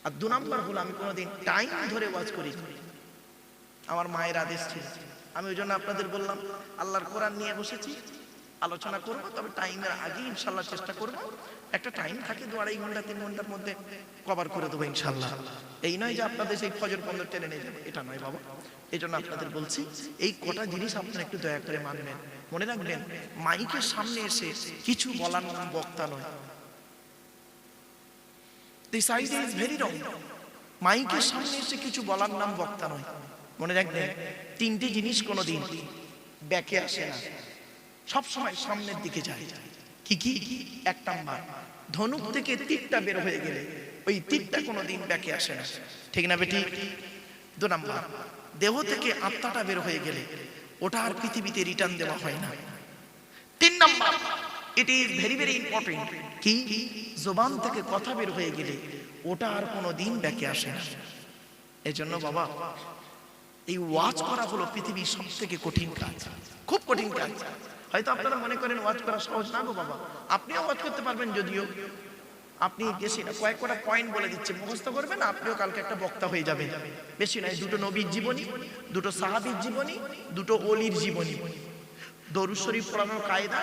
আর 2 number হলো আমি কোনোদিন টাইম ধরে ওয়াজ করি, আমার মায়ের আদেশ ছিল। আমি ওই জন্য আপনাদের বললাম আল্লাহর কোরআন নিয়ে বসেছি, আলোচনা করব, তবে টাইমের আগে ইনশাল্লাহ চেষ্টা করব। একটা টাইম থাকে 2-2.5 ঘন্টা 3 ঘন্টার মধ্যে কভার করে দেবো ইনশাল্লাহ। এই নয় যে আপনাদের সেই ফজর বন্ধ টেনে নিয়ে যাবো, এটা নয় বাবা। এই জন্য আপনাদের বলছি এই কটা জিনিস আপনারা একটু দয়া করে মানবেন। মনে রাখবেন, মাইকের সামনে এসে কিছু বলার নাম বক্তা নয়। This idea is very wrong. মাইকের সামনে এসে কিছু বলার নাম বক্তা নয়। মনে রাখবেন, 3টে জিনিস কোনোদিন ব্যাকে আসে না, সব সময় সামনের দিকে যায়। কি কি? 1 নাম্বার, ধনুক থেকে তীরটা বের হয়ে গেলে ওই তীরটা কোনোদিন ব্যাকে আসে না, ঠিক না বেটি? 2 নাম্বার, দেহ থেকে আত্মাটা বের হয়ে গেলে ওটা আর পৃথিবীতে রিটার্ন দেওয়া হয় না। 3 number, it is very very important, কি? জবান থেকে কথা বের হয়ে গেলে ওটা আর কোনোদিন ব্যাকে আসে না। এজন্য বাবা, এই ওয়াজ করা হলো পৃথিবীর সবথেকে কঠিন কাজ, খুব কঠিন কাজ। হয়তো আপনারা মনে করেন ওয়াজ করা সহজ না গো বাবা, আপনিও ওয়াজ করতে পারবেন, যদিও আপনি বেশি না, কয়েকটা পয়েন্ট বলে দিচ্ছে, মুখস্থ করবেন, আপনিও কালকে একটা বক্তা হয়ে যাবেন। বেশি নয়, 2টো নবীর জীবনী, 2টো সাহাবীর জীবনী, 2টো ওলির জীবনী, দরুদ শরীফ পড়ানোর কায়দা,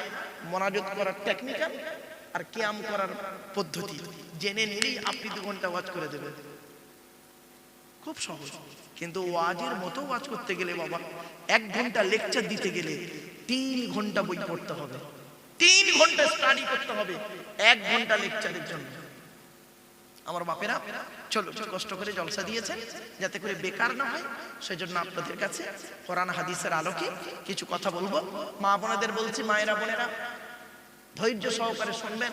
মোনাজাত করার টেকনিক্যাল, আর কিয়াম করার পদ্ধতি জেনে নিলেই আপনি 2 ঘন্টা ওয়াজ করে দেবেন। খুব সহজ। কিন্তু ওয়াজের মতো ওয়াজ করতে গেলে বাবা, 1 ঘন্টা লেকচার দিতে গেলে 3 ঘন্টা বই পড়তে হবে, 3 ঘন্টা স্টাডি করতে হবে 1 ঘন্টা লেকচারের জন্য। আমার বাপেরা চলো কষ্ট করে জলসা দিয়েছেন যাতে করে বেকার না হয়, সেজন্য আপনাদের কাছে কোরআন হাদিসের আলোকে কিছু কথা বলবো। মা বোনেদের বলছি, মায়েরা বোনেরা ধৈর্য সহকারে শুনবেন।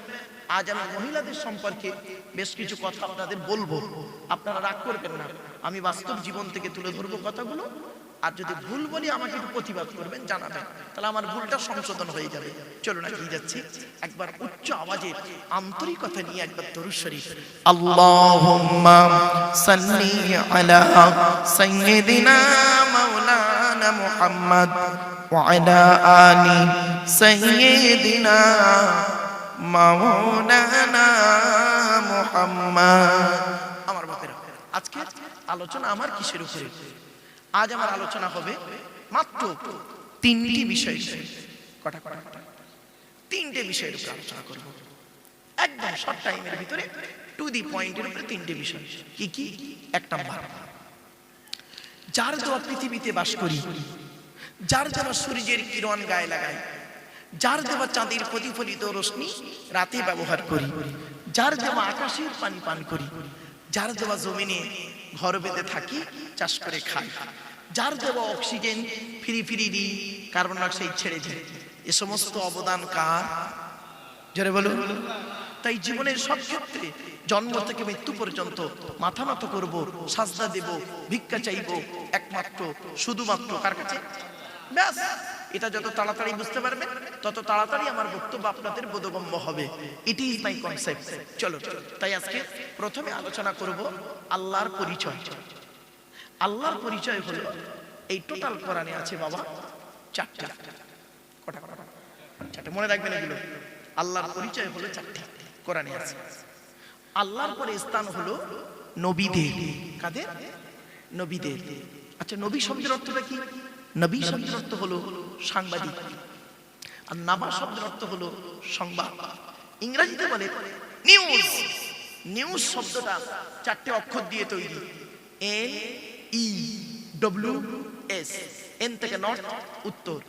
আজ আমি মহিলাদের সম্পর্কে বেশ কিছু কথা আপনাদের বলবো, আপনারা রাগ করবেন না, আমি বাস্তব জীবন থেকে তুলে ধরবো কথাগুলো। আর যদি ভুল বলি আমাকে একটু প্রতিবাদ করবেন, জানাবেন, তাহলে আমার ভুলটা সংশোধন হয়ে যাবে। চলুন এগিয়ে যাচ্ছি, একবার উচ্চ আওয়াজে আন্তরিকতা নিয়ে একবার দরুদ শরীফ। আল্লাহুম্মা সাল্লি আলা সাইয়্যিদিনা মাওলানা মুহাম্মদ ওয়া আলা আলি সাইয়্যিদিনা মাওলানা মুহাম্মদ। আমার বাপেরা, আজকে আলোচনা আমার কিসের উপরে? আজ আমার আলোচনা হবে মাত্র 3টি বিষয়। কটা? 3টে বিষয়ের উপরে আলোচনা করব, একদম শর্ট টাইমের ভিতরে, টু দি পয়েন্টের উপরে 3টে বিষয়। কি কি? 1 নাম্বার, যার দেওয়া পৃথিবীতে বাস করি, যার দেওয়া সূর্যের কিরণ গায়ে লাগাই, যার দেওয়া চাঁদের প্রতিফলিত রশ্মি রাতে ব্যবহার করি, যার দেওয়া আকাশের পানি পান করি, যার দেওয়া জমিনে ঘর বেঁধে থাকি, চাষ করে খাই, যার দেওয়া অক্সিজেন ফিরি ফিরি দিই, কার্বন ডাইঅক্সাইড ছেড়ে দিই, এ সমস্ত অবদান কার? জোরে বলুন। তাই জীবনের সব ক্ষেত্রে জন্ম থেকে মৃত্যু পর্যন্ত মাথা নত করব, সাজদা দেব, ভিক্ষা চাইব একমাত্র শুধুমাত্র কার কাছে? ব্যাস, এটা যত তাড়াতাড়ি বুঝতে পারবেন তত তাড়াতাড়ি আমার বক্তব্য আপনাদের বোধগম্য হবে। It is my concept. চলো, তাই আজকে প্রথমে আলোচনা করব আল্লাহর পরিচয়। আল্লাহর পরিচয় হলো, এই টোটাল কোরআনে আছে বাবা 4টা। কটা? 4টে, মনে রাখবেন এগুলো। আল্লাহর পরিচয় হলো 4টি, কোরআনে আছে। আল্লাহর পরে স্থান হলো নবীদের। কাদের? নবীদের। আচ্ছা, নবী শব্দের অর্থটা কি? নবী শব্দের অর্থ হলো সাংবাদিক, আর নাবা শব্দের অর্থ হলো সংবাদ। ইংরেজিতে বলে নিউজ। নিউজ শব্দটা 4টে অক্ষর দিয়ে তৈরি, NEWS। এন থেকে নর্থ উত্তর,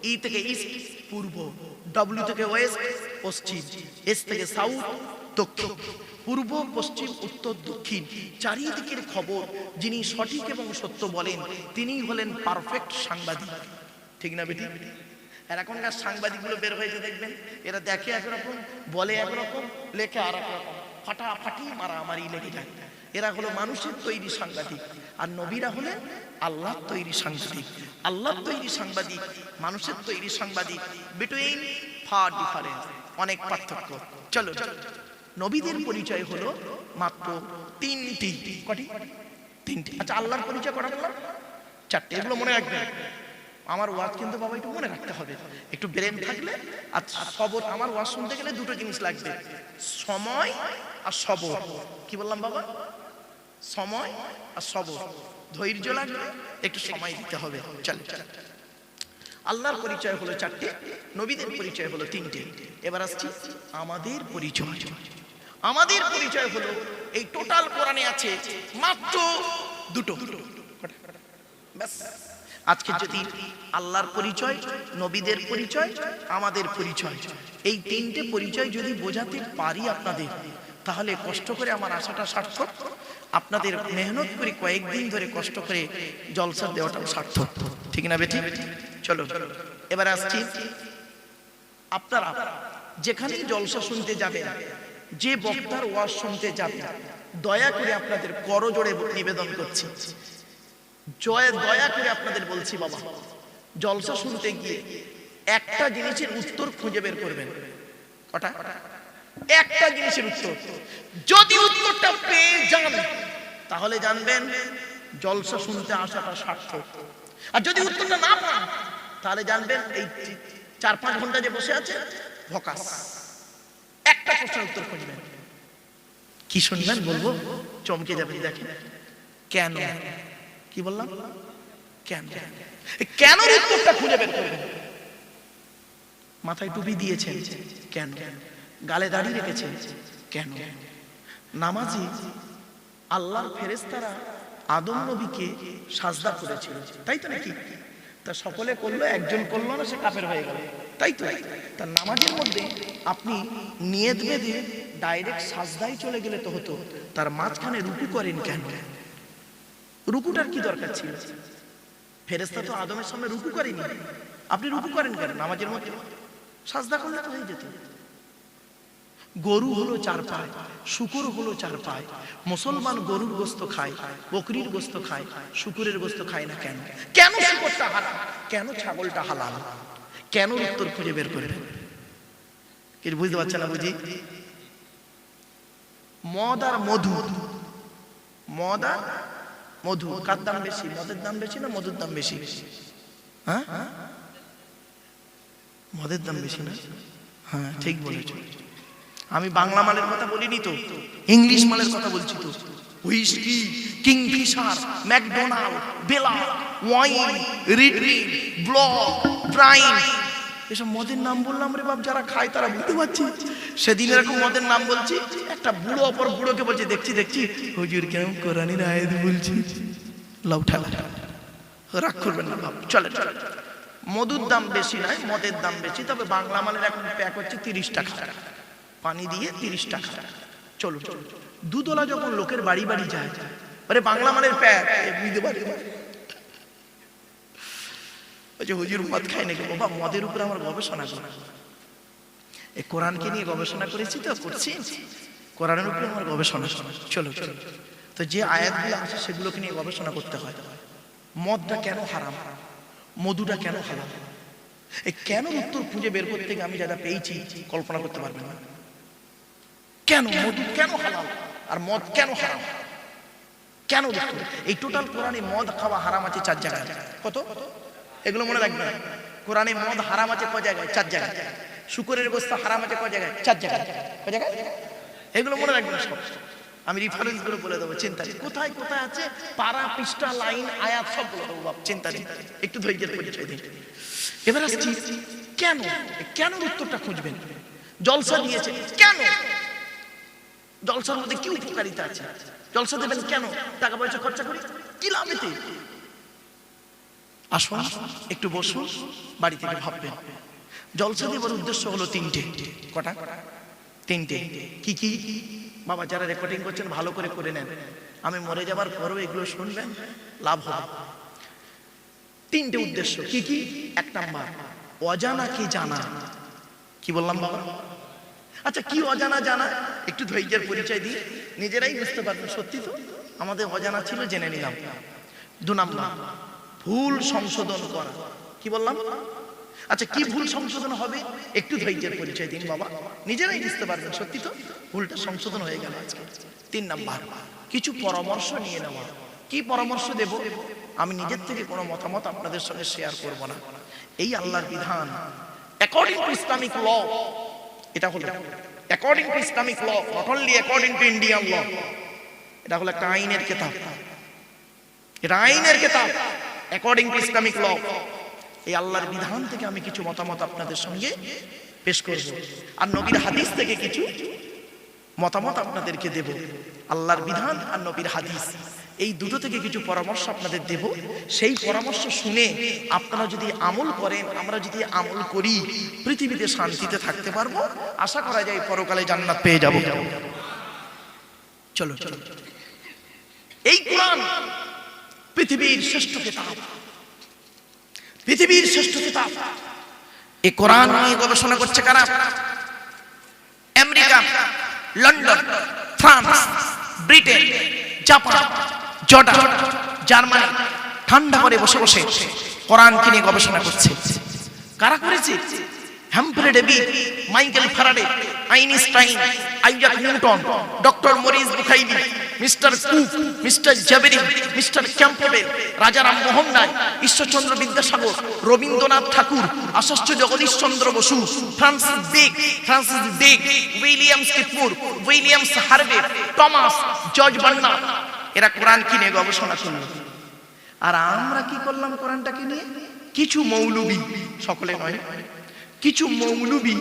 ই থেকে ইস্ট পূর্ব, ডব্লিউ থেকে ওয়েস্ট পশ্চিম, এস থেকে সাউথ দক্ষিণ, পূর্ব পশ্চিম উত্তর দক্ষিণ, চারিদিকের খবর যিনি সঠিক এবং সত্য বলেন তিনি হলেন পারফেক্ট সাংবাদিক। ঠিক না বেটি? আর এখনকার সাংবাদিকগুলো বের হয়েছে দেখবেন, এরা দেখে একরকম, বলে একরকম, লেখে আর একরকম, ফাটাফাটি মারামারি লেগে যায়। এরা হলো মানুষের তৈরি সাংবাদিক, আর নবীরা হলেন আল্লাহর তৈরি সাংবাদিক। আল্লাহর তৈরি সাংবাদিক, মানুষের তৈরি সাংবাদিক, বিটুইন ফার ডিফারেন্স, অনেক পার্থক্য। চলো, নবীদের পরিচয় হলো মাত্র 3টি। কটি? 3টি। আচ্ছা, আল্লাহর পরিচয় কটা বললাম? 4টে। এগুলো মনে রাখবেন। আমার ওয়াজ কিন্তু বাবা একটু মনে রাখতে হবে, একটু ব্রেন থাকলে। আর সবর, আমার ওয়াজ শুনতে গেলে 2টো জিনিস লাগবে, সময় আর সবর। কি বললাম বাবা? সময় আর সবর, ধৈর্য লাগবে, একটু সময় দিতে হবে। চল, আল্লাহর পরিচয় হলো চারটে, নবীদের পরিচয় হলো তিনটে। এবার আসছি আমাদের পরিচয়। আমাদের পরিচয় হলো এই টোটাল কোরআনে আছে মাত্র দুটো। ব্যাস, আজকে যদি আল্লাহর পরিচয়, নবীদের পরিচয়, আমাদের পরিচয়, এই তিনটে পরিচয় যদি বোঝাতে পারি আপনাদের, তাহলে কষ্ট করে আমার আশাটা সার্থক। আপনাদের মেহনত করে কয়েকদিন ধরে কষ্ট করে জলসা দেওয়াটাও সার্থক, ঠিক না বেটি? চলো এবার আসছি, আপনারা যেখানে জলসা শুনতে যাবেন, যে বক্তার ওয়াজ শুনতে যাবেন, দয়া করে আপনাদের করজোড়ে নিবেদন করছি, দয়া করে আপনাদের বলছি, বাবা জলসা শুনতে গিয়ে একটা জিনিসের উত্তর খুঁজে বের করবেন। কটা? একটা জিনিসের উত্তর। যদি উত্তরটা পেয়ে যান তাহলে জানবেন জলসা শুনতে আসাটা সার্থক। আর যদি উত্তরটা না পান তাহলে জানবেন এই 4-5 ঘন্টা যে বসে আছে ভকাস। একটা প্রশ্নের উত্তর খুঁজবেন। কি শুনবেন বলবো, চমকে যাবেন। দেখেন কেন, কি বললাম, কেন, কেন উত্তরটা খুঁজে বের করবেন। মাথায় টুপি দিয়েছেন কেন, গালে দাড়ি রেখেছেন কেন, নামাজি আল্লাহর ফেরেশতারা আদম নবীকে সাজদা করেছিল, তাই তো নাকি? তা সকলে করলো, একজন করলো না, সে কাফের হয়ে গেল, তাই তো? তার নামাজের মধ্যে আপনি নিয়ত বেঁধে ডাইরেক্ট সাজদায় চলে গেলে তো হতো, তার মাঝখানে রুকু করেন কেন? রুকুটার কি দরকার ছিল? ফেরেশতা তো আদমের সামনে রুকু করেনি, আপনি রুকু করেন কেন? নামাজের মধ্যে সাজদা করলে তো হয়ে যেত। গরু হলো 4 পায়, শুকুর হলো 4 পায়। মুসলমান গরুর গোস্ত খায়, বকরির গোস্ত খায়, শুকুরের গোস্ত খায় না কেন? কেন শুকুরটা হারাম, কেন ছাগলটা হালাল? কেন উত্তর খুঁজে বের করবেন? কিছু বুঝতে পারছেন না বুঝি? মদ আর মধু, মদ আর মধু কার দাম বেশি? মদের দাম বেশি না মধুর দাম বেশি? হ্যাঁ, মদের দাম বেশি না? হ্যাঁ ঠিক বলেছ। আমি বাংলা মালের কথা বলিনি তো, ইংলিশ মালের কথা বলছি তো। হুইস্কি, কিংফিশার, ম্যাকডোনাল্ড, বেলা, ওয়াইন, রিডলি, ব্লক, ব্রাইন, এসব মদের নাম বললাম রে বাপ। যারা খায় তারা বুঝতে পারছি। সেদিন এরকম মদের নাম বলছি, একটা বুড়ো অপর বুড়োকে বলছে, দেখছি দেখছি হুজুর কেমন কোরআনের আয়াত বলছি, লাউঠা রাগ করবেন না বাপ। চলে চলে, মধুর দাম বেশি নয়, মদের দাম বেশি। তবে বাংলা মালের এখন প্যাক হচ্ছে 30 টাকা, পানি দিয়ে 30 টাকা। চলো, দুধওয়ালা যখন লোকের বাড়ি বাড়ি যায়, আরে বাংলা মালের প্যাক বুঝতে পারি, হুজুর মদ খাই নাকি? বাবা মদের উপরে আমার গবেষণা করা, এই কোরআনকে নিয়ে গবেষণা করেছি তো, করছি, কোরআনের উপরে আমার গবেষণা। চলো চলো, তো যে আয়াতগুলো আছে সেগুলোকে নিয়ে গবেষণা করতে হয়। মদটা কেন হারাম, মধুটা কেন হারাম, এই কেন উত্তর খুঁজে বের করতে গিয়ে আমি যারা পেয়েছি কল্পনা করতে পারবেন না। কেন মধু কেন হারাম আর মদ কেন হারাম, কেন? এই টোটাল কোরআনে মদ খাওয়া হারাম আছে 4 জায়গায়। কত? এগুলো মনে রাখবেন। কোরআনে মদ হারাম আছে কয় জায়গায়? 4 জায়গায়। শুকরের গোশত হারাম আছে কয় জায়গায়? 4 জায়গায়। কয় জায়গায়? এগুলো মনে রাখবেন সব। আমি রেফারেন্স গুলো বলে দেবো, চিন্তা নেই। কোথায় কোথায় আছে পারা, পৃষ্ঠা, লাইন, আয়াত সব বলে দেবো বাপ, চিন্তা নেই। একটু ধৈর্যের পরিচয় দিন। এবার আসছি কেন, কেন উত্তরটা খুঁজবেন। জলসা দিয়েছে কেন, জলসার মধ্যে কি উপকারিতা আছে? জলসা দেবেন কেন? টাকা পয়সা খরচা করি কি লাভ এতে? আসুন একটু বসুন, বাড়ি থেকে ভাববেন। জলসা দেবার উদ্দেশ্য হলো 3টে। কটা? 3টে। কি কি? বাবা যারা রেকর্ডিং করছেন ভালো করে করে নেন, আমি মরে যাবার পরও এগুলো শুনবেন, লাভ হবে। 3টে উদ্দেশ্য। কি কি? 1 নাম্বার, অজানাকে জানা। কি বললাম বাবা? আচ্ছা কি অজানা জানা? একটু ধৈর্যের পরিচয় দিই, নিজেরাই বুঝতে পারবেন। সত্যি তো আমাদের অজানা ছিল, জেনে নিলাম। 2 নাম্বার, ভুল সংশোধন করা। কি বললাম? আচ্ছা কি ভুল সংশোধন হবে? একটু ধৈর্যের পরিচয় দিন বাবা, নিজেরাই বুঝতে পারবেন। সত্যি তো ভুলটা সংশোধন হয়ে গেল আজকে। 3 নাম্বার, কিছু পরামর্শ নিয়ে নেওয়া। কি পরামর্শ দেব? আমি নিজের থেকে কোনো মতামত আপনাদের সঙ্গে শেয়ার করব না। এই আল্লাহর বিধান অ্যাকর্ডিং টু ইসলামিক ল। এটা হলো according to Islamic law, not only according to Indian law. এটা হলো একটা আইনের কিতাব, এটা আইনের কিতাব অ্যাকর্ডিং টু ইসলামিক ল। এই আল্লাহর বিধান থেকে আমি কিছু মতামত আপনাদের সঙ্গে পেশ করব, আর নবীর হাদিস থেকে কিছু মতামত আপনাদেরকে দেব। আল্লাহর বিধান আর নবীর হাদিস এই দুটো থেকে কিছু পরামর্শ আপনাদের দেব। সেই পরামর্শ শুনে আপনারা যদি আমল করেন, আমরা যদি আমল করি, পৃথিবীতে শান্তিতে থাকতে পারবো, আশা করা যায় পরকালে জান্নাত পেয়ে যাব। চলো চলো, এই কোরআন পৃথিবীর শ্রেষ্ঠ কিতাব, পৃথিবীর শ্রেষ্ঠ কিতাব। এই কোরআন নিয়ে গবেষণা করছে কারা? America, London, France, Britain, Japan, Jordan, Germany ঠান্ডা করে বসে বসে কোরআনকে নিয়ে গবেষণা করছে। কারা করেছে? Humphry Davy, Michael Faraday, Einstein, Isaac Newton, doctor Maurice Bucaille, mister Cook, mister Jaberi, mister Campbell, Raja Rammohan Roy, Ishwarchandra Vidyasagar, Rabindranath Tagore, Acharya Jagadish Chandra Bose, Francis Beck, William স্কিপমুর, Williams Harvey, Thomas, George Bernard, এরা কোরআন কি নিয়ে গবেষণা করলো। আর আমরা কি করলাম কোরআনটাকে নিয়ে? কিছু মৌলবি, সকলে নয়, কিছু মৌলবি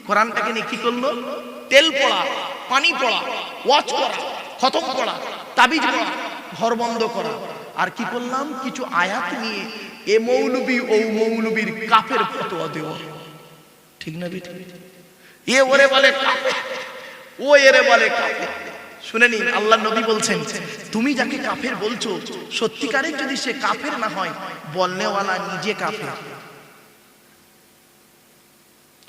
কোরআনটাকে নিয়ে কি করলো? তেল পড়া, পানি পড়া, ওয়াচ করা, খতম করা, তাবিজ পড়া, ঘর বন্ধ করা। আর কি করলাম? কিছু আয়াত নিয়ে এ মৌলবি ও মৌলবির কাফের ফতোয়া দেওয়া। ঠিক না বেঠিক? এ ওরে বলে কাফের, ও এরে বলে কাফের। শুনে নিন, আল্লাহ নবী বলছেন, তুমি যাকে কাফের বলছো, সত্যিকারের যদি সে কাফের না হয়, বলনেওয়ালা নিজে কাফের।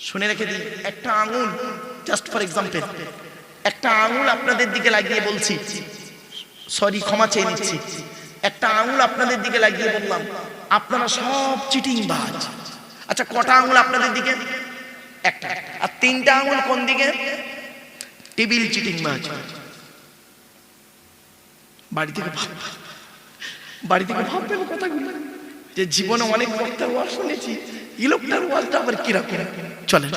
শুনে রেখে দিন, একটা আঙুল, জাস্ট ফর এক্সাম্পল, একটা আঙুল আপনাদের দিকে লাগিয়ে বলছি, সরি ক্ষমা চেয়ে নিচ্ছি, একটা আঙুল আপনাদের দিকে লাগিয়ে বললাম আপনারা সব চিটিংবাজ। আচ্ছা, কটা আঙুল আপনাদের দিকে? একটা। আর তিনটা আঙুল কোন দিকে? টেবিল চিটিংবাজ। বাড়ি থেকে ভাববেন কথাগুলো, যে জীবনে অনেক বক্তার ওয়াজ শুনেছি, এই লোকটার ওয়াজটা আবার কিরকম। চলেন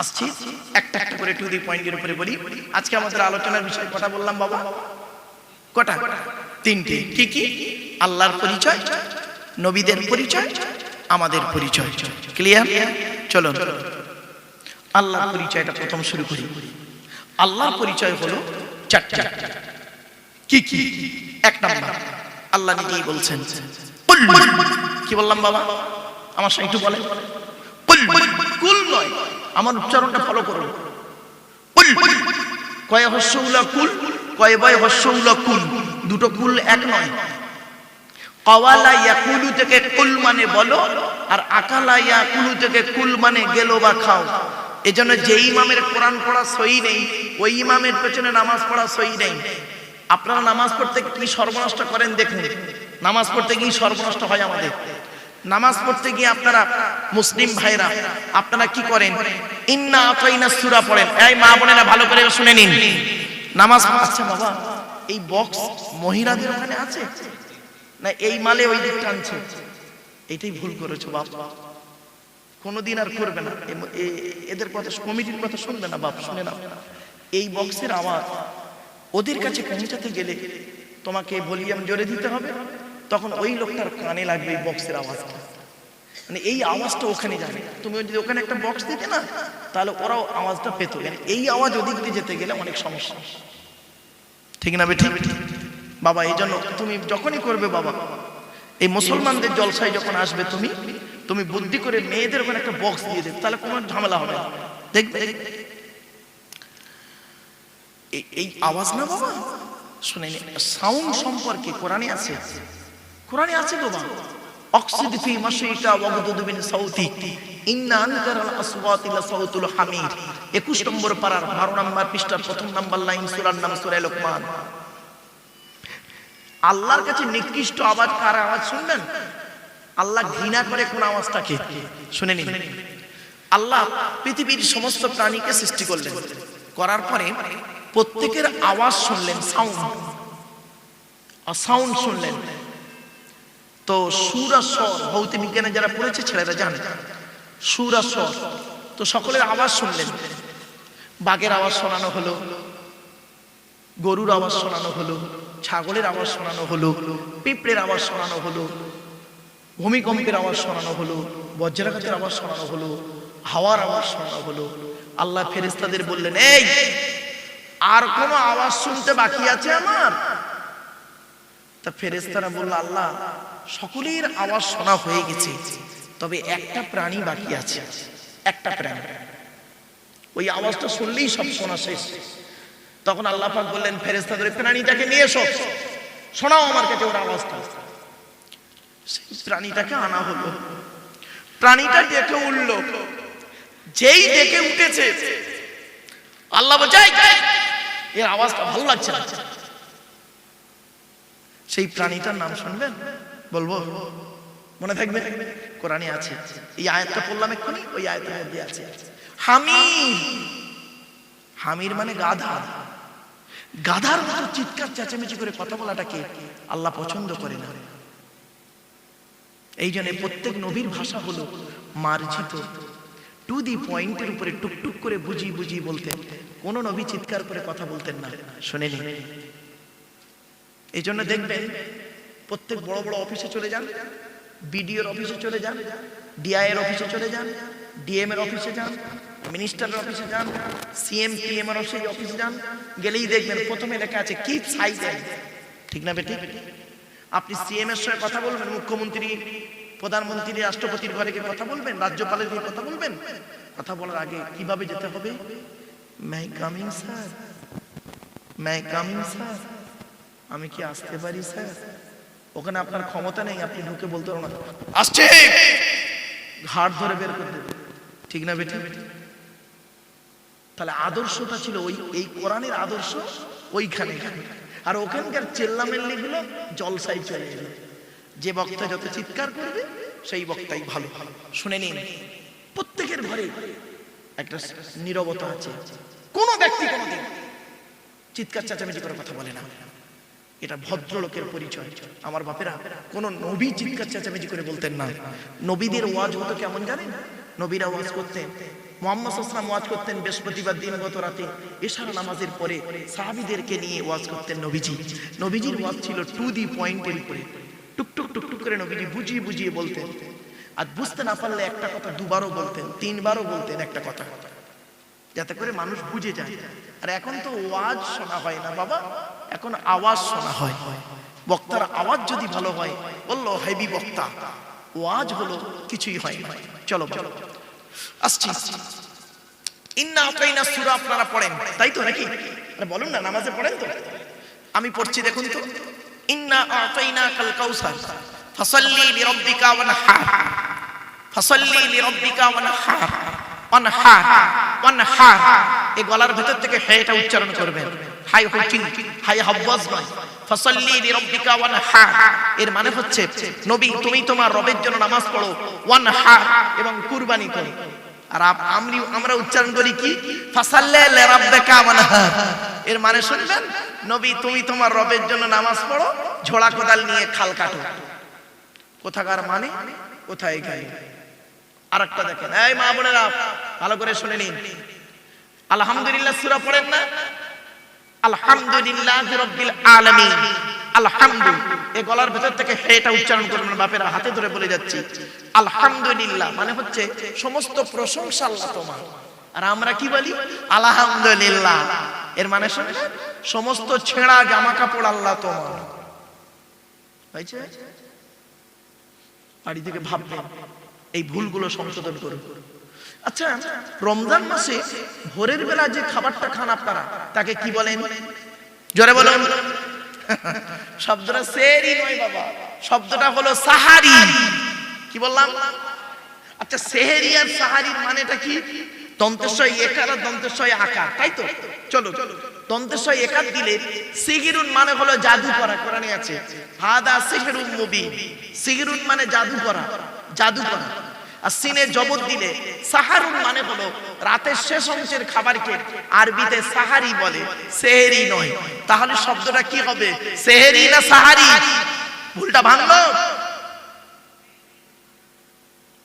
আসছি, একটা একটা করে টু দি পয়েন্টের উপরে বলি। আজকে আমাদের আলোচনার বিষয় কটা বললাম বাবা? কটা? তিনটে। কি কি? আল্লাহর পরিচয়, নবীদের পরিচয়, আমাদের পরিচয়। ক্লিয়ার? চলো আল্লাহর পরিচয়টা প্রথম শুরু করি। আল্লাহর পরিচয় হলো চারটা। কি কি? এক নাম্বার, আল্লাহ নিজেই বলছেন, কি বললাম বাবা? আমার সঙ্গে একটু বলেন। কুল নয়, আমার উচ্চারণটা ফলো করুন। কয় হস্যউলা কুল, কয় বয় হস্যউলা কুল, দুটো কুল এক নয়। কাওয়ালা ইয়াকুলু থেকে কুল মানে বলো, আর আকালা ইয়াকুলু থেকে কুল মানে গেলো বা খাও। এজন্য যে ইমামের কোরআন পড়া সহি নেই, ওই ইমামের পেছনে নামাজ পড়া সহি নেই। আপনারা নামাজ পড়তে কি সর্বনষ্ট করেন দেখুন। নামাজ পড়তে গিয়ে সর্বনষ্ট হয় আমাদের। নামাজ পড়তে গিয়ে আপনারা মুসলিম ভাইরা আপনারা কি করেন? ইন্না আতাইনা সূরা পড়েন। এই মা বোনেরা ভালো করে শুনে নিন। নামাজ আচ্ছা বাবা, এই বক্স মহিলাদের ওখানে আছে না, এই মালে ওই দিক টানছে, এইটাই ভুল করেছো বাবা, কোনোদিন আর করবে না। এদের কথা, কমিটির কথা শুনবে না বাপ, শুনে না। এই বক্সের আওয়াজ ওদের কাছে পৌঁছাতে গেলে তোমাকে ভলিউম জোরে দিতে হবে, তখন ওই লোকটার কানে লাগবে এই বক্সের আওয়াজটা, মানে এই আওয়াজটা ওখানে যাবে। তুমি যদি ওখানে একটা বক্স দিতে না, তাহলে ওরাও আওয়াজটা পেত। এই আওয়াজ ওদিক দিয়ে যেতে গেলে অনেক সমস্যা। ঠিক না বেঠিক বাবা? এই জন্য তুমি যখনই করবে বাবা, এই মুসলমানদের জলসায় যখন আসবে, তুমি বুদ্ধি করে মেয়েদের ওখানে একটা বক্স দিয়ে দেবে, তাহলে কোনো ঝামেলা হবে না। দেখবে এই আওয়াজ না বাবা, শুনে নি। সাউন্ড সম্পর্কে কোরআনে আছে, কোরআনে আছে বাবা, অক্সিদ ফি মাশিকা ওয়াগদুদ মিন সাউতিক ইন্না আনকারাল আসওয়াতি লাসাউতুল হামির। 21 নম্বর পারার 12 নম্বর পৃষ্ঠার প্রথম নম্বর লাইন, সূরার নাম সূরা লোকমান। আল্লাহর কাছে নিকৃষ্ট আওয়াজ কার আওয়াজ শুনবেন? আল্লাহ ঘৃণা করে কোন আওয়াজটাকে? শুনে নিন। আল্লাহ পৃথিবীর সমস্ত প্রাণীকে সৃষ্টি করলেন, করার পরে প্রত্যেকের আওয়াজ শুনলেন, সাউন্ড শুনলেন। তো সুর আর স্বর, ভৌতিক বিজ্ঞানে যারা পড়েছে ছেলেরা জানে, সুর আর স্বর। তো সকলের আওয়াজ শুনলেন। বাঘের আওয়াজ শোনানো হলো, গরুর আওয়াজ শোনানো হলো, ছাগলের আওয়াজ শোনানো হলো, পিঁপড়ের আওয়াজ শোনানো হলো, ভূমিকম্পের আওয়াজ শোনানো হলো, বজ্রাঘাতের আওয়াজ শোনানো হলো, হাওয়ার আওয়াজ শোনানো হলো। আল্লাহ ফেরেশতাদের বললেন, এই আর কোনো আওয়াজ শুনতে বাকি আছে আমার? তা ফেরেশতারা বলল, আল্লাহ সকলের আওয়াজ শোনা হয়ে গেছে, তবে একটা প্রাণী বাকি আছে, একটা প্রাণী, ওই আওয়াজটা শুনলেই সব শোনা শেষ। তখন আল্লাহ পাক বললেন ফেরেশতাদের, প্রাণীটাকে নিয়ে এসো, শোনাও আমার কাছে ওর আওয়াজটা। সেই প্রাণীটাকে আনা হলো। প্রাণীটা ডেকে উঠলো। যেই ডেকে উঠেছে আল্লাহ বলছে, এর আওয়াজটা ভালো লাগছে না। সেই প্রাণীটার নাম শুনবেন? বলবো? মনে থাকবে? কোরআনে আছে, এই আয়াতটা পড়লাম এক্ষুনি, ওই আয়াতের মধ্যে আছে হামির। হামির মানে গাধা। গাধার মতো চিৎকার চেঁচামেচি করে কথা বলাটাকে আল্লাহ পছন্দ করে না। এই জন্য প্রত্যেক নবীর ভাষা হলো মার্জিত, টু দি পয়েন্টের উপরে টুকটুক করে বুঝিয়ে বুঝিয়ে বলতেন। কোন নবী চিৎকার করে কথা বলতেন না, শুনেনি। এই জন্য দেখবেন প্রত্যেক বড় বড় অফিসে চলে যান, বিডিওর অফিসে চলে যান, ডিআই এর অফিসে চলে যান, ডিএম এর অফিসে যান, মিনিস্টারের অফিসে যান, সিএম পিএম এর অফিসে যান, গেলেই দেখবেন প্রথমে লেখা আছে কিপ সাইলেন্ট। ঠিক না বেটি? আপনি সিএম এর সঙ্গে কথা বলবেন, মুখ্যমন্ত্রী, প্রধানমন্ত্রী, রাষ্ট্রপতির ঘরে গিয়ে কথা বলবেন, রাজ্যপালের গিয়ে কথা বলবেন, কথা বলার আগে কিভাবে যেতে হবে? মে কামিং স্যার, মে কামিং স্যার, আমি কি আসতে পারি স্যার? ওখানে আপনার ক্ষমতা নেই, আপনি ঢুকে বলতে পারবেন না আসছে, ঘাট ধরে বের করে দেবে। ঠিক না বেটি? তাহলে আদর্শটা ছিল ওই, এই কোরআনের আদর্শ ওইখানে। আর ওখানকার চেল্লামেল্লি গুলো জলসাই চলে এলো। যে বক্তা যত চিৎকার করবে সেই বক্তাই ভালো। শুনে নিন, প্রত্যেকের ঘরে একটা নীরবতা আছে। কোন ব্যক্তি কোনদিন চিৎকার চেঁচামেচি করে কথা বলে না, এটা ভদ্রলোকের পরিচয়। আমার বাপেরা, কোন নবী চিৎকার চেঁচামেচি করে বলতেন না। নবীদের ওয়াজ হতো কেমন জানেন? নবীরা ওয়াজ করতেন, মুহাম্মদ সাল্লাল্লাহু আলাইহি ওয়াসাল্লাম ওয়াজ করতেন বৃহস্পতিবার দিনগত রাতে এশার নামাজের পরে সাহাবীদেরকে নিয়ে ওয়াজ করতেন নবীজি। নবীজির ওয়াজ ছিল টু দি পয়েন্টের উপরে, টুকটুক টুকটুক করে নবীজি বুঝিয়ে বুঝিয়ে বলতেন। আর বুঝতে না পারলে একটা কথা দুবারও বলতেন, তিনবারও বলতেন একটা কথা, যাতে করে মানুষ বুঝে যায়। আর এখন তো ওয়াজ শোনা হয় না বাবা, এখন আওয়াজ শোনা হয়। বক্তার আওয়াজ যদি ভালো হয়, বললো হেভি বক্তা, ওয়াজ হলো কিছুই হয় না। চলো চলো আসছি। ইন্না আতাইনা সূরা আপনারা পড়েন তাই তো নাকি? আরে বলুন না, নামাজে পড়েন তো? আমি পড়ছি, দেখুন তো। ইন্না আতাইনাকাল কাউসার ফাসাল্লি লিরাব্বিকা ওয়ানহার, ফাসাল্লি লিরাব্বিকা ওয়ানহার, ওয়ানহার, ওয়ানহার। এই গলার ভেতর থেকে হেটা উচ্চারণ করবেন, হাই হুচিন, হাই হাওয়াজ নয়। ফাসাল্লি লিরাব্বিকা ওয়ানহার এর মানে হচ্ছে নবী তুমি তোমার রবের জন্য নামাজ পড়ো, ওয়ানহার এবং কুরবানি করো। আর আমরা উচ্চারণ করি কি? ফাসাল্লি লিরাব্বিকা ওয়ানহার। এর মানে শুনবেন, নবী তুমি তোমার রবের জন্য নামাজ পড়ো, ঝোড়া কোদাল নিয়ে খাল কাটো। কোথাকার মানে, কোথায় গায়? আরেকটা দেখেন, এই মা বোনেরা ভালো করে শুনে নিন। আলহামদুলিল্লাহ সূরা পড়েন না? আলহামদুলিল্লাহি রাব্বিল আলামিন। আলহামদু, এই গলার ভেতর থেকে হেটা উচ্চারণ করবেন। বাপেরা হাতে ধরে বলে যাচ্ছি, আলহামদুলিল্লাহ মানে হচ্ছে সমস্ত প্রশংসা আল্লাহ তোমার। আর আমরা কি বলি? আলহামদুলিল্লাহ। এর মানে শুনে, সমস্ত ছেঁড়া জামা কাপড় আল্লাহ তোমার। হয়েছে? বাড়ি থেকে ভাববেন, এই ভুলগুলো সংশোধন করুন। আচ্ছা, রমজান মাসে ভোরের বেলা যে খাবারটা খান আপনারা, তাকে কি বলেন? জোরে বলুন। শব্দটা সেহরি নয় বাবা, শব্দটা হলো সাহারি। কি বললাম? আচ্ছা, সেহরি আর সাহারির মানেটা কি? দন্তেশ্বয় একার আর দন্তেশ্বয় আকার, তাই তো? চলো, দন্তেশ্বয় একার দিলে সিগিরুন মানে হলো জাদু করা। কোরআনে আছে হাদা সিহরুম মুবিন। সিগিরুন মানে জাদু করা, জাদু করা। আর সিনে জবর দিলে সাহারুন মানে হলো রাতের শেষ অংশের খাবারকে আরবিতে সাহারি বলে, সেহরি নয়। তাহলে শব্দটা কি হবে? সেহরি না সাহারি? ভুলটা ভাঙলো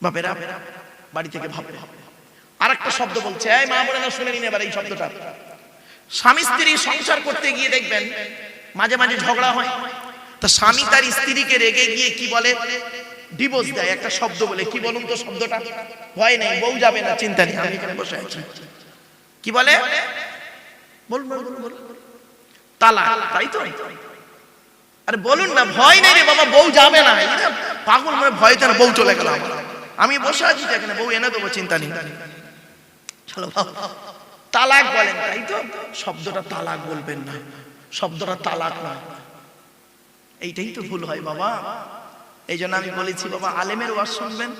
বাপেরা, বাড়ি থেকে ভাববে। আরেকটা শব্দ বলছে, এই মা বোনেরা শুনে নিন এবার এই শব্দটা। স্বামী স্ত্রী সংসার করতে গিয়ে দেখবেন মাঝে মাঝে ঝগড়া হয়, তা স্বামী তার স্ত্রীকে রেগে গিয়ে কি বলে, ডিভোর্স দেয়। একটা শব্দ বলে, কি বলুন তো শব্দটা? ভয় নেই, বউ যাবে না, চিন্তা নেই, আমি এখানে বসে আছি। কি বলে? বলুন বলুন বলুন। তালাক, তাই তো? আরে বলুন না, ভয় নেই রে বাবা, বউ যাবে না। পাগল মানে ভয় যেন বউ চলে গেল। আমি বসে আছি এখানে, বউ এনে দেবো, চিন্তা নেই। চলো তালাক বলেন, তাই তো? শব্দটা তালাক বলবেন না, শব্দটা তালাক নয়। এইটাই তো ভুল হয় বাবা। এই জন্য আমি বলেছি বাবা, আলেমের ওয়াজ শুনবেন।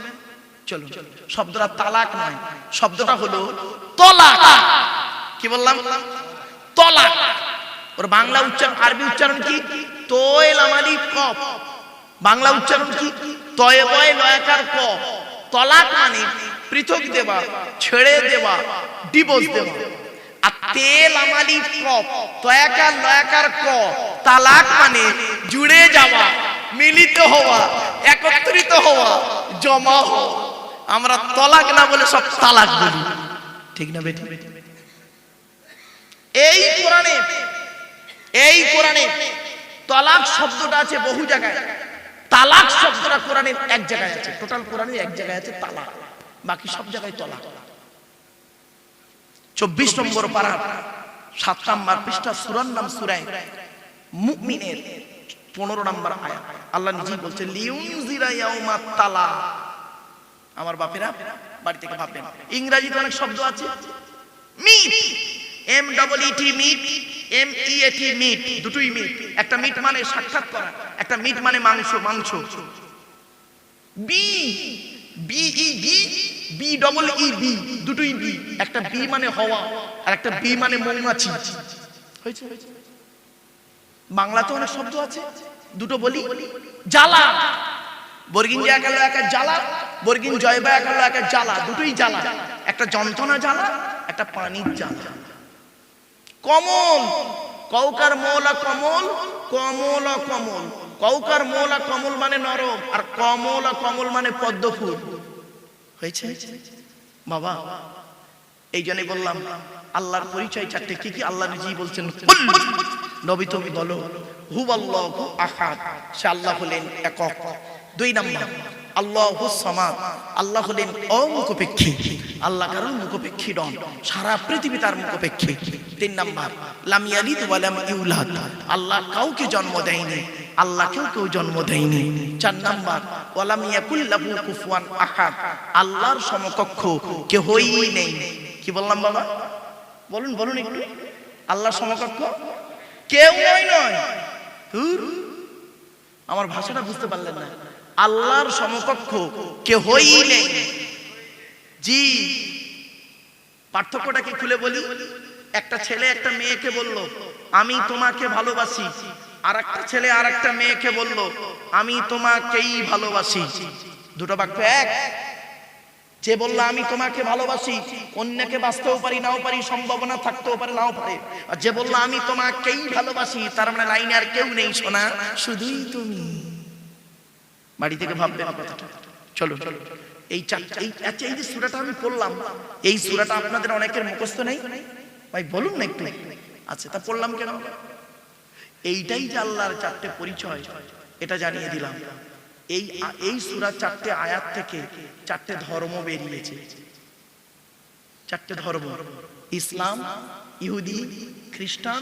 চলো, শব্দটা তালাক নয়, শব্দটা হলো তলাক। কি বললাম? তলাক। ওর বাংলা উচ্চারণ, আরবি উচ্চারণ কি? তোয়েল আমালি কফ। বাংলা উচ্চারণ কি? তয়ে বয়ে লয়াকার ক। তলাক মানে পৃথক দেওয়া, ছেড়ে দেওয়া, ডিভোর্স দেওয়া। আর তেল আমালি কফ, তয়াকার লয়াকার ক। তালাক মানে জুড়ে যাওয়া, মিলিত হওয়া, একত্রিত হওয়া, জমা হওয়া। আমরা তলাক না বলে সব তালাক বলি, ঠিক না বেটি? এই কোরআনে তালাক শব্দটা আছে বহু জায়গায়, তালাক শব্দটা কোরআনের এক জায়গায় আছে। টোটাল কোরআনের এক জায়গায় আছে তালাক, বাকি সব জায়গায় তালাক। 24 নম্বর পারা 7 নম্বর পৃষ্ঠা, সূরার নাম সূরা মুমিনের 15 নম্বর আয়াত। আল্লাহ নিজেই বলছেন লিউনজিরা ইয়াউমাত তালাক। আমার বাপেরা বাড়ি থেকে ভাববেন, ইংরেজিতে অনেক শব্দ আছে। Meet, M double E T, meet, M E A T, meat, দুটোই মিট। একটা মিট মানে সাক্ষাৎ করা, একটা মিট মানে মাংস, মাংস। Be, B E be, B double E bee, দুটোই বি। একটা বি মানে হওয়া, আর একটা বি মানে মৌমাছি। হয়েছে? বাংলাতে অনেক শব্দ আছে, দুটো বলি। জ্বালা, বর্গিন জয় একালো একা জ্বালা, বর্গিন জয় বা একালো একা জ্বালা, দুটোই জ্বালা। একটা যন্ত্রণা জ্বালা, একটা পানির জ্বালা। কমল, কৌকার মৌলা কমল, কমল কমল। কৌকার মৌলা কমল মানে নরম, আর কমল কমল মানে পদ্ম ফুল। হয়েছে বাবা? এই জন্য বললাম আল্লাহর পরিচয় চারটে। কি কি? আল্লাহ নিজেই বলছেন, নবী তুমি বলো হুয়াল্লাহু আহাদ, সে আল্লাহ হলেন একক। 2 নম্বর আল্লাহুস সামাদ, আল্লাহ হলেন অমুখপেক্ষী, আল্লাহ কারণ মুখপেক্ষী নন, সারা পৃথিবী তার মুখপেক্ষী। 3 নম্বর লাম ইয়ালিদ ওয়া লাম ইউলাদ, আল্লাহ কাউকে জন্ম দেয়নি, আল্লাহ কেউ জন্ম দেয়নি। 4 নম্বর ওয়া লাম ইয়াকুল লাহু কুফুয়ান আহাদ, আল্লাহর সমকক্ষ কেউই নেই। কি বললাম বাবা? বলুন বলুন একটু। আল্লাহর সমকক্ষ কেউ নয়। আমার ভাষাটা বুঝতে পারলেন না? আল্লাহর সমকক্ষ কেউই নেই। জি, পার্থক্যটা কি খুলে বলি। একটা ছেলে একটা মেয়েকে বলল আমি তোমাকে ভালোবাসি, আর একটা ছেলে আর একটা মেয়েকে বলল আমি তোমাকেই ভালোবাসি। দুটো বাক্য এক। যে বলল আমি তোমাকে ভালোবাসি, অন্যকে বাঁচতেও পারি নাও পারি, সম্ভাবনা থাকতেও পারে নাও পারে। আর যে বলল আমি তোমাকেই ভালোবাসি, তার মানে লাইনে আর কেউ নেই, শোনা শুধুই তুমি। বাড়ি থেকে ভাববেন কথাটা। চলো চলো, এই যে সূরাটা আমি পড়লাম, এই সূরাটা আপনাদের অনেকের মুখস্থ নেই ভাই, বলুন না একটু। আচ্ছা, তা পড়লাম কেন? এইটাই যে আল্লাহর 4টে পরিচয়, এটা জানিয়ে দিলাম। এই সূরা 4টে আয়াত থেকে 4টে ধর্ম বেরিয়েছে। 4টে ধর্ম, ইসলাম, ইহুদি, খ্রিস্টান,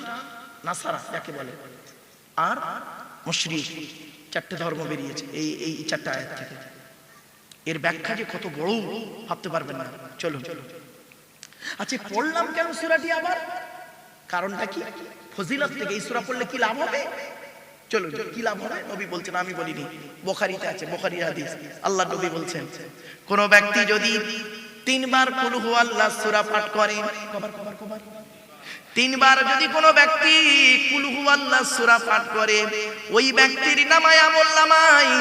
নাসারা যাকে বলে, আর মুশরিক। 4টে ধর্ম বেরিয়েছে এই 4টে আয়াত থেকে। এর ব্যাখ্যা যে কত বড় ভাবতে পারবেন না। চলো চলো। আচ্ছা, পড়লাম কেন সূরাটি আবার? কারণটা কি? ফজিলত থেকে। এই সূরা পড়লে কি লাভ হবে? চলো, কি লাভ হবে? নবী বলছেন, আমি বলিনি, বুখারীতে আছে, বুখারীর হাদিস। আল্লাহ নবী বলছেন, কোন ব্যক্তি যদি 3 বার কুল হুয়াল্লাহ সূরা পাঠ করে, 3 বার যদি কোনো ব্যক্তি কুল হুয়াল্লাহ সূরা পাঠ করে, ওই ব্যক্তির নামায় আমল নামায়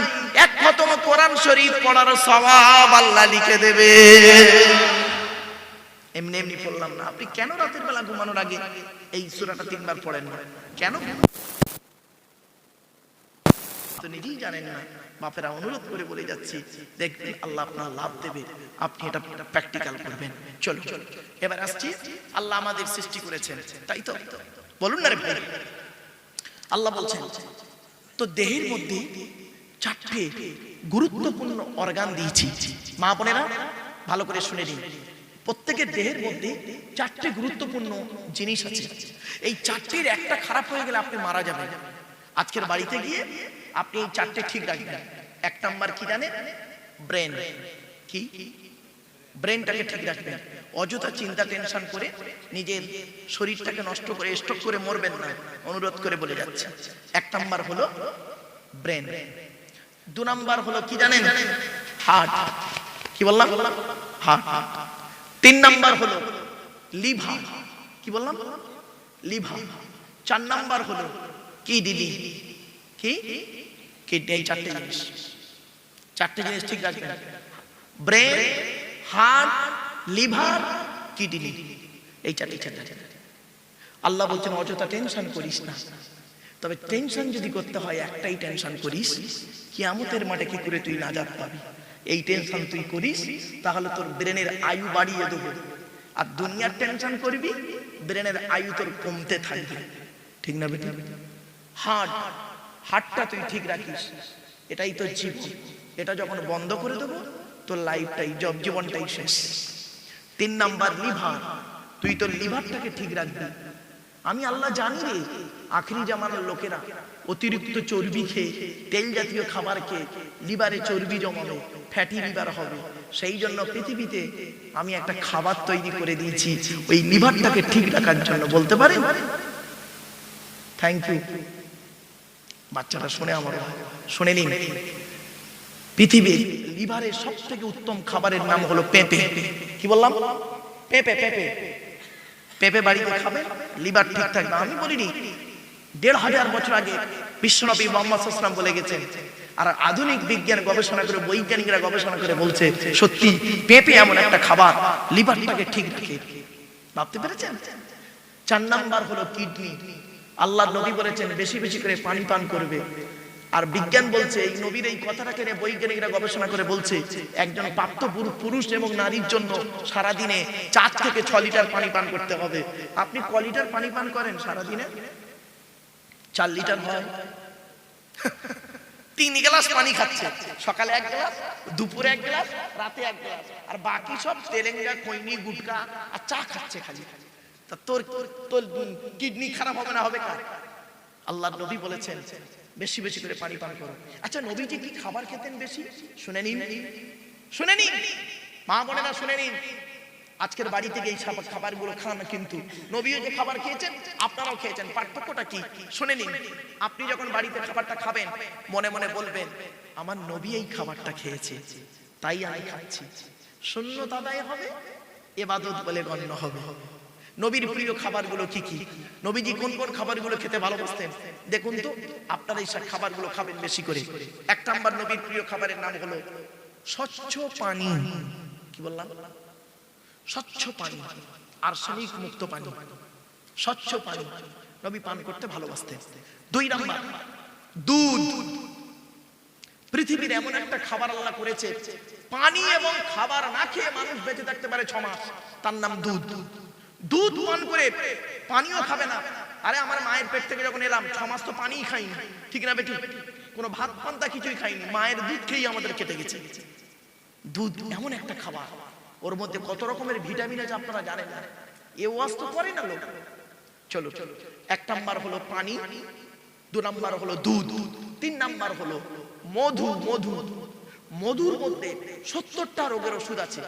1 খতম কোরআন শরীফ পড়ার সওয়াব আল্লাহ লিখে দেবে। এমনি এমনি পড়লাম না। আপনি কেন রাতের বেলা ঘুমানোর আগে এই সূরাটা 3 বার পড়েন না কেন? তো নিজেই জানেন না, বাপেরা অনুরোধ করে বলে যাচ্ছি, দেখবেন আল্লাহ আপনার লাভ দেবে, আপনি এটা প্র্যাকটিক্যাল করবেন। চলো এবার আসছি, আল্লাহ আমাদের সৃষ্টি করেছেন, তাই তো বলুন না রে ভাই। আল্লাহ বলছেন তো দেহের মধ্যে 4টে গুরুত্বপূর্ণ অর্গান দিয়েছি। মা বোনেরা ভালো করে শুনে নিন, প্রত্যেকের দেহের মধ্যে 4টে গুরুত্বপূর্ণ জিনিস আছে। এই 4টির একটা খারাপ হয়ে গেলে আপনি মারা যাবেন। আজকের বাড়িতে গিয়ে আপনি এই 4টে ঠিক রাখবেন। 1 নাম্বার কি জানেন? ব্রেন। কি? ব্রেনটাকে ঠিক রাখবেন। অযথা চিন্তা টেনশন করে নিজের শরীরটাকে নষ্ট করে স্ট্রোক করে মরবেন না, অনুরোধ করে বলে যাচ্ছে। 1 নাম্বার হলো ব্রেন। 2 নাম্বার হলো কি জানেন? হার্ট। কি বললাম? হার্ট। 3 নাম্বার হলো লিভার। কি বললাম? লিভার। 4 নাম্বার হলো কিডনি। কি? কিডনি। এই 4টে জিনিস, 4টে জিনিস ঠিক রাখবেন। ব্রেন, হার্ট, লিভার, কিডনি, এই 4টে। আল্লাহ বলছেন অযথা টেনশন করিস না। তবে টেনশন যদি করতে হয়, একটাই টেনশন করিস, কিয়ামতের মাঠে কি করে তুই নাজাত পাবি। এই টেনশন তুই করিস, তাহলে তোর ব্রেনের আয়ু বাড়িয়ে দেবো। আর দুনিয়ার টেনশন করবি, ব্রেনের আয়ু তোর কমতে থাকবে। ঠিক না বেটা? হার্টটা তুই ঠিক রাখিস, এটাই তোর জীবন। এটা যখন বন্ধ করে দেবো, তোর লাইফটাই, জীবনটাই শেষ। 3 নাম্বার লিভার। তুই তোর লিভারটাকে ঠিক রাখবি। আমি আল্লাহ জানি রে, আখেরি জামানার লোকেরা অতিরিক্ত চর্বি খেয়ে, তেল জাতীয় খাবার খেয়ে লিভারে চর্বি জমাবে, ফ্যাটি লিভার হবে। সেই জন্য পৃথিবীতে আমি একটা খাবার তৈরি করে দিয়েছি ওই লিভারটাকে ঠিক রাখার জন্য। বলতে পারেন? Thank you. বাচ্চাটা শুনে, আমার শুনে নিন। পৃথিবীর লিভারের সব থেকে উত্তম খাবারের নাম হলো পেঁপে। কি বললাম? পেঁপে। পেঁপে পেঁপে বাড়িতে খাবে, লিভার ঠিক থাকবে। আমি বলিনি, 1500 বছর আগে বিশ্বনবী মুহাম্মদ সাল্লাল্লাহু আলাইহি ওয়াসাল্লাম বলে গেছেন। আর আধুনিক বিজ্ঞান গবেষণা করে, বৈজ্ঞানিকরা গবেষণা করে বলছে সত্যি পেঁপে এমন একটা খাবার লিভারটাকে ঠিক রাখে। ভাবতে পেরেছেন? 4 নাম্বার হলো কিডনি। আল্লাহর নবী বলেছেন বেশি বেশি করে পানি পান করবে। আর বিজ্ঞান বলছে, এই নবীর এই কথাটাকে নিয়ে বৈজ্ঞানিকরা গবেষণা করে বলছে, একজন প্রাপ্ত পুরুষ এবং নারীর জন্য সারা দিনে 4 থেকে 6 লিটার পানি পান করতে হবে। আপনি ক লিটার পানি পান করেন সারা দিনে? 4 লিটার হয়। 3 গ্লাস পানি খাচ্ছে, সকালে 1 গ্লাস, দুপুরে 1 গ্লাস, রাতে 1 গ্লাস, আর বাকি সব তেলেঙ্গা, খৈনি, গুটকা আর চা খাচ্ছে খালি। তা তোর কিডনি খারাপ হবে না? হবে কার? আল্লাহর নবী বলেছেন বেশি বেশি করে পানি পান করো। আচ্ছা, নবীজি কি খাবার খেতেন বেশি? শুনে নিন, শুনে নিন মা বোনেরা, শুনে নিন। আজকের বাড়ি থেকে এই খাবারগুলো খান, কিন্তু নবীও যে খাবার খেয়েছেন আপনারাও খেয়েছেন। পার্থক্যটা কি শুনে নিন। আপনি যখন বাড়িতে খাবারটা খাবেন, মনে মনে বলবেন আমার নবী এই খাবারটা খেয়েছে, তাই আমি খাচ্ছি। সুন্নত আদায় হবে, ইবাদত বলে গণ্য হবে। নবীর প্রিয় খাবারগুলো কি কি? নবীজি কোন কোন খাবারগুলো খেতে ভালোবাসতেন দেখুন তো। আপনারা এই সব খাবারগুলো খাবেন বেশি করে। 1 নাম্বার নবীর প্রিয় খাবারের নাম হলো স্বচ্ছ পানি। কি বললাম? স্বচ্ছ পানি, আর্সেনিক মুক্ত পানি, স্বচ্ছ পানি নবী পান করতে ভালোবাসতেন। 2 নাম্বার দুধ। পৃথিবীর এমন একটা খাবার আল্লাহ করেছে, পানি এবং খাবার না খেয়ে মানুষ বেঁচে থাকতে পারে 6 মাস, তার নাম দুধ। দুধ পান করে পানিও খাবে না। আরে আমার মায়ের পেট থেকে যখন এলাম 6 মাস তো পানিই খাইনি, ঠিক না বেটি? কোনো ভাত পান্তা কিছুই খাইনি, মায়ের দুধ খেয়েই আমাদের কেটে গেছে। দুধ এমন একটা খাবার, ওর মধ্যে কত রকমের ভিটামিন আছে আপনারা জানেন না, এ ওয়াজ তো করে না লোক। চলো 1 নাম্বার হলো পানি, 2 নাম্বার হলো দুধ, 3 নাম্বার হলো মধু। মধুর মধ্যে 70টা রোগের ওষুধ আছে।